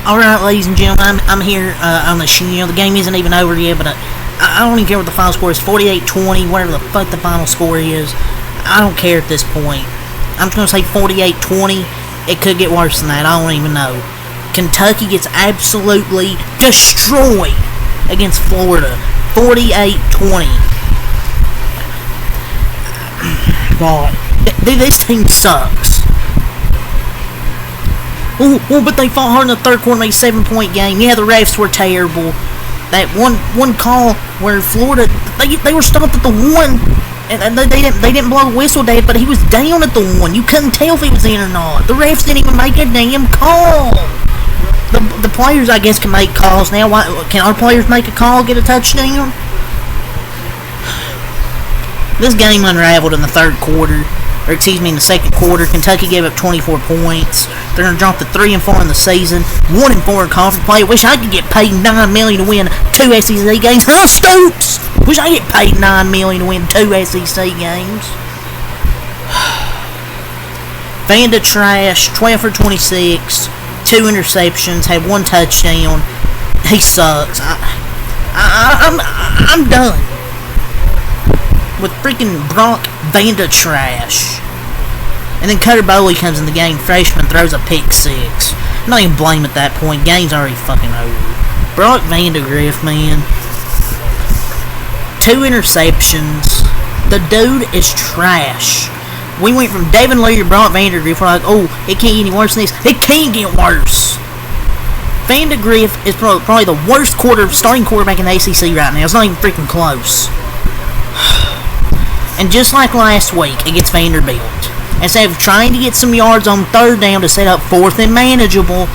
Alright, ladies and gentlemen, I'm here on the show. The game isn't even over yet, but I don't even care what the final score is. 48-20, whatever the fuck the final score is. I don't care at this point. I'm just going to say 48-20. It could get worse than that. I don't even know. Kentucky gets absolutely destroyed against Florida. 48-20. God. This team sucks. Oh, but they fought hard in the third quarter, made a 7-point game. Yeah, the refs were terrible. That one call where Florida, they were stopped at the 1, and they didn't blow the whistle, Dave, but he was down at the 1. You couldn't tell if he was in or not. The refs didn't even make a damn call. The players, I guess, can make calls now. Why can our players make a call, get a touchdown? This game unraveled in the third quarter. In the second quarter. Kentucky gave up 24 points. They're going to drop to 3-4 in the season, 1-4 in conference play. Wish I could get paid $9 million to win 2 SEC games. Huh, Stoops? Wish I could get paid $9 million to win 2 SEC games. Vanda trash, 12 for 26, 2 interceptions, had 1 touchdown. He sucks. I'm done with freaking Brock Vanda trash. And then Cutter Bowley comes in the game, freshman, throws a pick 6. I'm not even blame at that point. Game's already fucking over. Brock Vandagriff, man. 2 interceptions. The dude is trash. We went from Devin Lee to Brock Vandagriff. We're like, oh, it can't get any worse than this. It can't get worse. Vandagriff is probably the worst starting quarterback in the ACC right now. It's not even freaking close. And just like last week against Vanderbilt, instead of trying to get some yards on third down to set up 4th and manageable,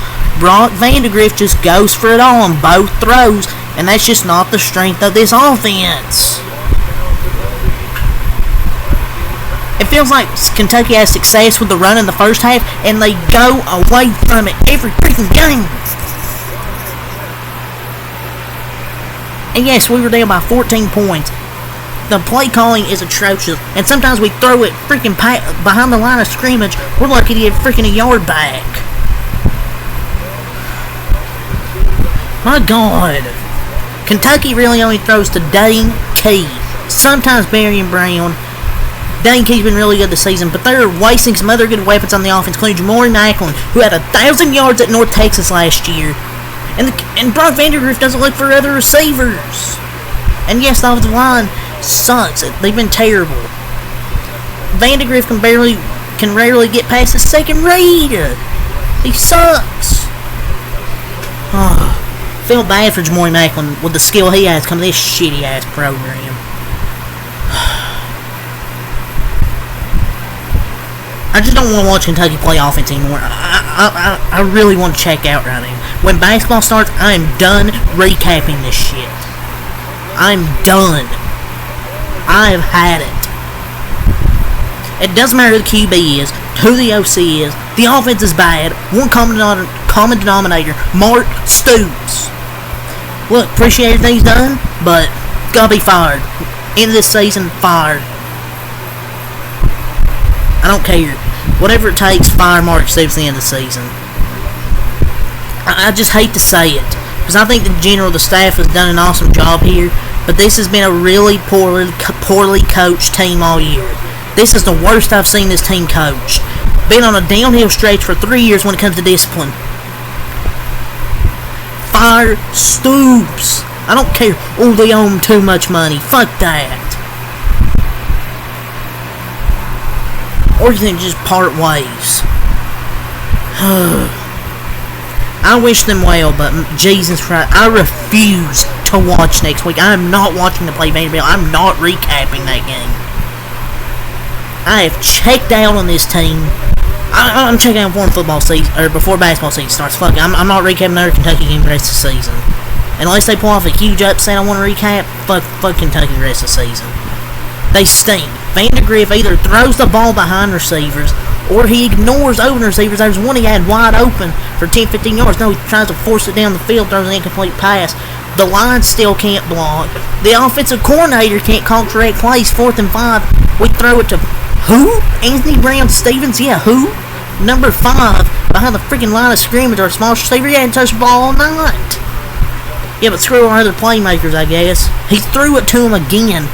Brock Vandagriff just goes for it all on both throws, and that's just not the strength of this offense. It feels like Kentucky has success with the run in the first half, and they go away from it every freaking game. And yes, we were down by 14 points. The play calling is atrocious, and sometimes we throw it freaking behind the line of scrimmage. We're lucky to get freaking a yard back. My God. Kentucky really only throws to Dane Key, sometimes Marion Brown. Dane Key's been really good this season, but they're wasting some other good weapons on the offense, including Jamori Macklin, who had 1,000 yards at North Texas last year. And Brock Vandagriff doesn't look for other receivers. And yes, the offensive line sucks. They've been terrible. Vandagriff can rarely get past the second read. He sucks. Feel bad for Jamori Macklin with the skill he has coming to this shitty ass program. I just don't want to watch Kentucky play offense anymore. I really want to check out right now. When basketball starts, I am done recapping this shit. I'm done. I have had it. It doesn't matter who the QB is, who the OC is. The offense is bad. One common denominator, Mark Stoops. Look, appreciate everything he's done, but gotta be fired. End of this season, fired. I don't care. Whatever it takes, fire Mark Stoops at the end of the season. I just hate to say it, because I think the staff has done an awesome job here, but this has been a really poorly coached team all year. This is the worst I've seen this team coached. Been on a downhill stretch for 3 years when it comes to discipline. Fire Stoops. I don't care. Oh, they owe him too much money. Fuck that. Or you think just part ways. I wish them well, but Jesus Christ, I refuse to watch next week. I am not watching them play Vanderbilt. I'm not recapping that game. I have checked out on this team. I'm checking out before football season, or before basketball season starts. Fuck it, I'm not recapping another Kentucky game the rest of the season. Unless they pull off a huge upset I want to recap, fuck Kentucky the rest of the season. They stink. Vandagriff either throws the ball behind receivers, or he ignores open receivers. There's one he had wide open for 10-15 yards. No, he tries to force it down the field, throws an incomplete pass. The line still can't block. The offensive coordinator can't call correct plays. 4th and 5. We throw it to who? Anthony Brown Stevens? Yeah, who? Number 5. behind the freaking line of scrimmage or a small receiver. He hadn't touched the ball all night. Yeah, but screw our other playmakers, I guess. He threw it to him again.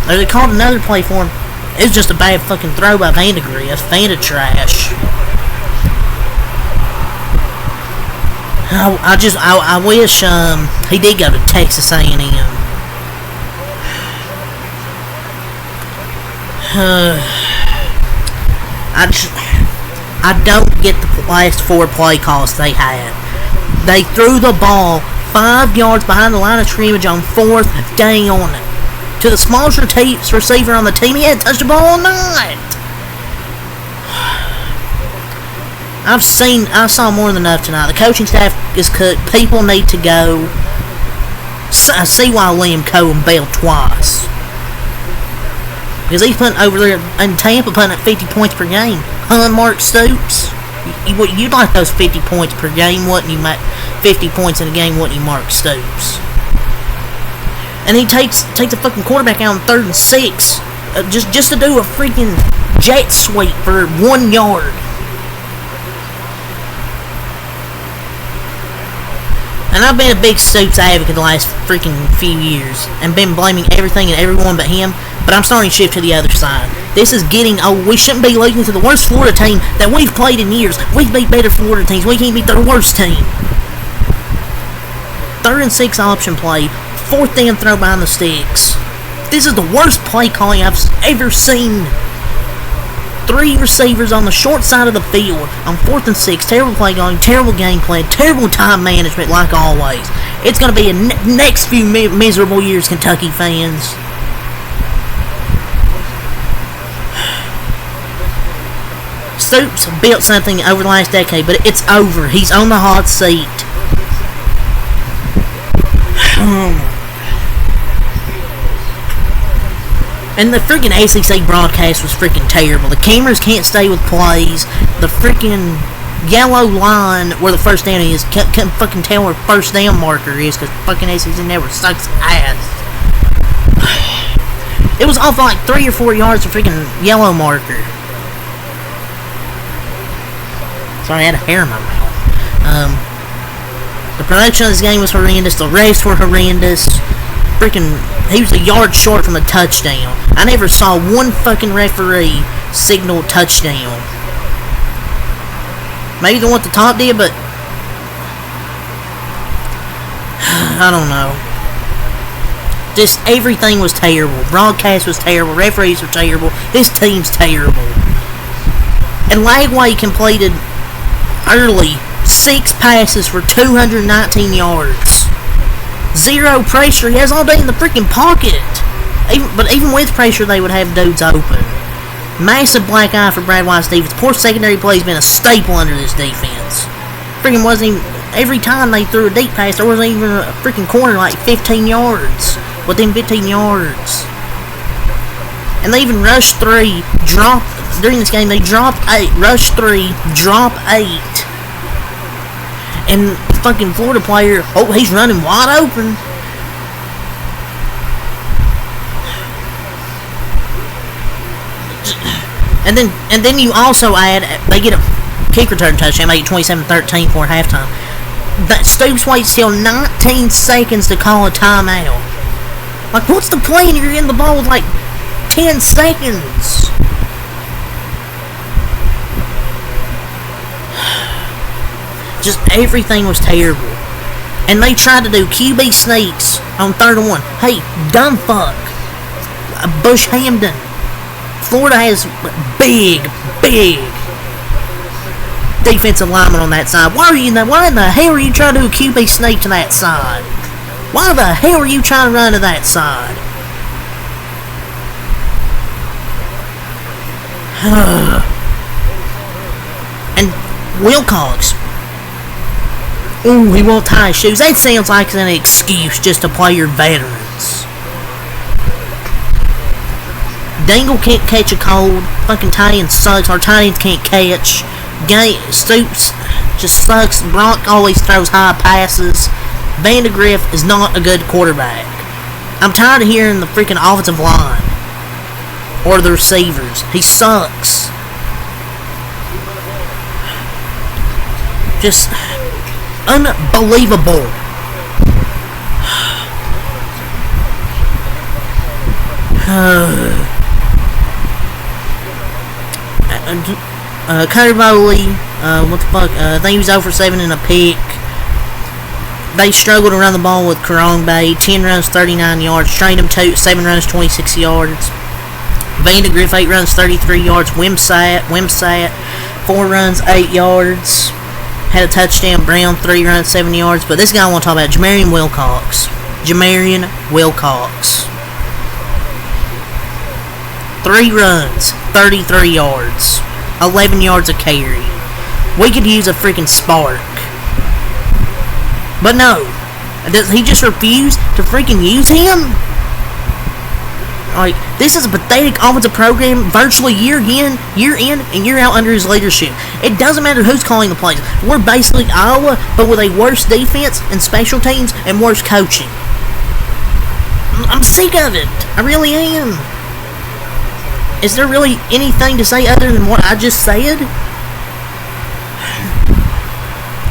Or they called another play for him. It was just a bad fucking throw by Vandegrift. Vanda trash. I wish he did go to Texas A&M. I don't get the last 4 play calls they had. They threw the ball 5 yards behind the line of scrimmage on 4th down to the smallest receiver on the team. He hadn't touched the ball all night. I saw more than enough tonight. The coaching staff is cooked. People need to go. I see why Liam Cohen bailed twice. Because he's putting over there in Tampa, putting at 50 points per game. Mark Stoops. You'd like those 50 points per game, wouldn't you? 50 points in a game, wouldn't you, Mark Stoops? And he takes a fucking quarterback out on 3rd and 6, just to do a freaking jet sweep for 1 yard. And I've been a big Stoops advocate the last freaking few years, and been blaming everything and everyone but him, but I'm starting to shift to the other side. This is getting old. We shouldn't be losing to the worst Florida team that we've played in years. We've beat better Florida teams. We can't beat their worst team. 3rd and 6 option play, 4th down throw behind the sticks. This is the worst play calling I've ever seen. 3 receivers on the short side of the field on 4th and 6. Terrible play calling, terrible game plan, terrible time management like always. It's going to be a next few miserable years, Kentucky fans. Stoops built something over the last decade, but it's over. He's on the hot seat. And the freaking ACC broadcast was freaking terrible. The cameras can't stay with plays. The freaking yellow line where the first down is can't fucking tell where first down marker is because fucking ACC network sucks ass. It was off like 3 or 4 yards of freaking yellow marker. Sorry, I had a hair in my mouth. The production of this game was horrendous. The refs were horrendous. Freaking, he was a yard short from a touchdown. I never saw one fucking referee signal touchdown. Maybe the one at the top did, but I don't know. Just everything was terrible. Broadcast was terrible. Referees were terrible. This team's terrible. And Lagway completed early 6 passes for 219 yards. 0 pressure. He has all day in the freaking pocket. But even with pressure, they would have dudes open. Massive black eye for Brad White's defense. Poor secondary play has been a staple under this defense. Freaking wasn't even... Every time they threw a deep pass, there wasn't even a freaking corner like 15 yards. Within 15 yards. And they even rushed 3, dropped... During this game, they dropped 8. Rushed 3, drop 8. And the fucking Florida player, oh, he's running wide open. And then you also add, they get a kick return touchdown, make it 27-13 for halftime. That Stoops waits till 19 seconds to call a timeout. Like, what's the plan? You're in the ball with like 10 seconds. Just everything was terrible. And they tried to do QB sneaks on 3rd and 1. Hey, dumb fuck. Bush Hamden. Florida has big defensive linemen on that side. Why in the hell are you trying to do a QB sneak to that side? Why the hell are you trying to run to that side? And Wilcox. Ooh, he won't tie his shoes. That sounds like an excuse just to play your veterans. Dangle can't catch a cold. Fucking tight end sucks. Our tight ends can't catch. Stoops just sucks. Brock always throws high passes. Vandegrift is not a good quarterback. I'm tired of hearing the freaking offensive line. Or the receivers. He sucks. Just unbelievable. Carter Bowley, what the fuck? I think he was 0 for 7 in a pick. They struggled to run the ball with Karong Bay. 10 runs, 39 yards. Strainham 7 runs, 26 yards. Vandegrift 8 runs, 33 yards. Wimsat 4 runs, 8 yards. Had a touchdown. Brown 3 runs, 7 yards. But this guy I want to talk about, Jamarian Wilcox. 3 runs, 33 yards. 11 yards a carry. We could use a freaking spark. But no. Does he just refuse to freaking use him? Like, this is a pathetic offensive program virtually year in, and year out under his leadership. It doesn't matter who's calling the plays. We're basically Iowa, but with a worse defense and special teams and worse coaching. I'm sick of it. I really am. Is there really anything to say other than what I just said?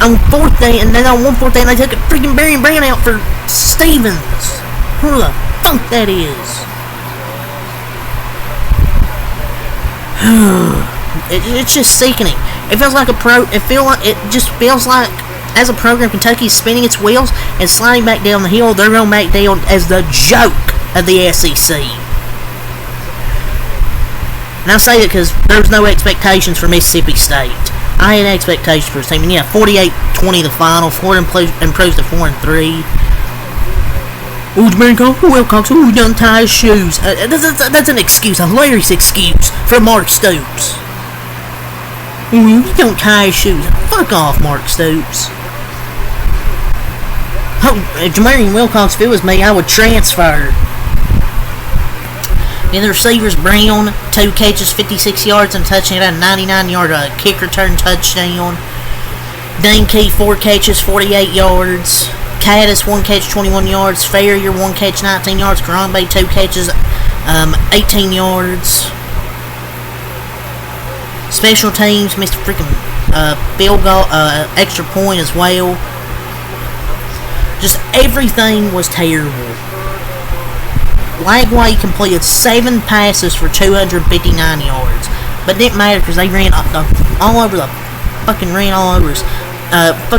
On 4th day, and then on 1/4 day, they took a freaking Barry Brown out for Stevens. Who the fuck that is? It's just sickening. It feels like it just feels like, as a program, Kentucky's spinning its wheels and sliding back down the hill. They're going back down as the joke of the SEC. And I say it because there was no expectations for Mississippi State. I had expectations for his team, and yeah, 48-20 the final. Florida improves to 4-3. Oh, Jamaica Wilcox, he done tie his shoes. That's an excuse, a hilarious excuse for Mark Stoops. He don't tie his shoes. Fuck off, Mark Stoops. Oh, if Jamarian Wilcox, if it was me, I would transfer. And the receivers, Brown, 2 catches, 56 yards and a touchdown, a 99-yard kick return touchdown. Dane Key, 4 catches, 48 yards. Caddis, 1 catch, 21 yards. Farrier, 1 catch, 19 yards. Karambe, 2 catches, 18 yards. Special teams missed a freaking field goal, extra point as well. Just everything was terrible. Lagway completed 7 passes for 259 yards. But it didn't matter because they ran all over us. Fuck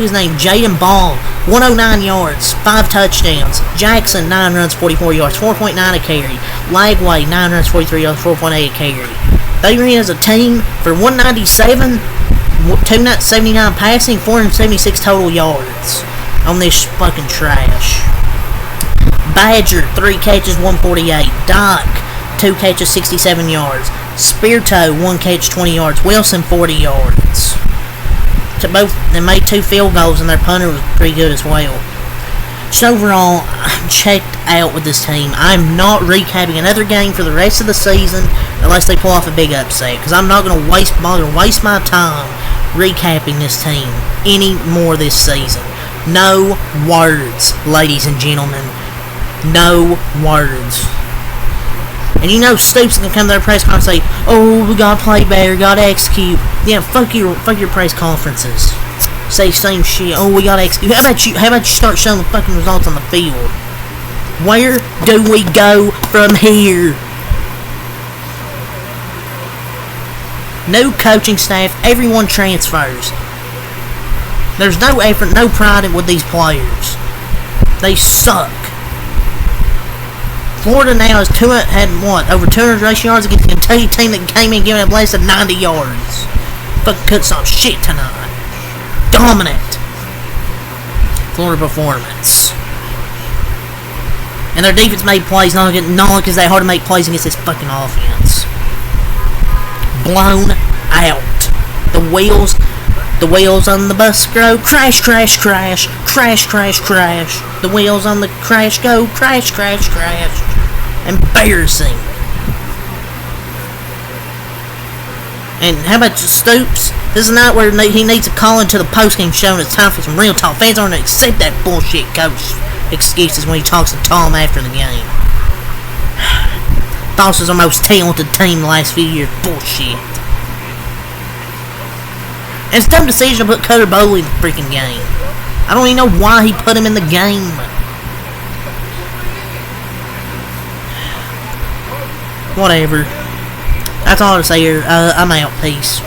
his name, Jaden Ball, 109 yards, 5 touchdowns. Jackson, 9 runs, 44 yards, 4.9 a carry. Lagway, 9 runs, 43 yards, 4.8 a carry. They ran as a team for 197, 279 passing, 476 total yards on this fucking trash. Badger, 3 catches, 148. Doc, 2 catches, 67 yards. Speartoe, 1 catch, 20 yards. Wilson, 40 yards. They made 2 field goals, and their punter was pretty good as well. Just overall, I'm checked out with this team. I'm not recapping another game for the rest of the season unless they pull off a big upset, because I'm not going to waste my time recapping this team any more this season. No words, ladies and gentlemen. No words. And you know Stoops can come to their press conference and say, "Oh, we gotta play better, gotta execute." Yeah, fuck your press conferences. Say same shit. Oh, we gotta execute. How about you start showing the fucking results on the field? Where do we go from here? No coaching staff, everyone transfers. There's no effort, no pride with these players. They suck. Florida now had over 200 rushing yards against the Kentucky team that came in giving up less than 90 yards. Fucking cut some shit tonight. Dominant Florida performance. And their defense made plays, not because they hard to make plays against this fucking offense. Blown out. The wheels on the bus go crash, crash, crash, crash, crash, crash. The wheels on the crash go crash, crash, crash. Embarrassing. And how about Stoops? This is not where he needs to call into the postgame show, and it's time for some real talk. Fans aren't going to accept that bullshit coach excuses when he talks to Tom after the game. Thought was our most talented team the last few years. Bullshit. And it's a dumb decision to put Cutter Bowley in the freaking game. I don't even know why he put him in the game. Whatever. That's all to say here. I'm out. Peace.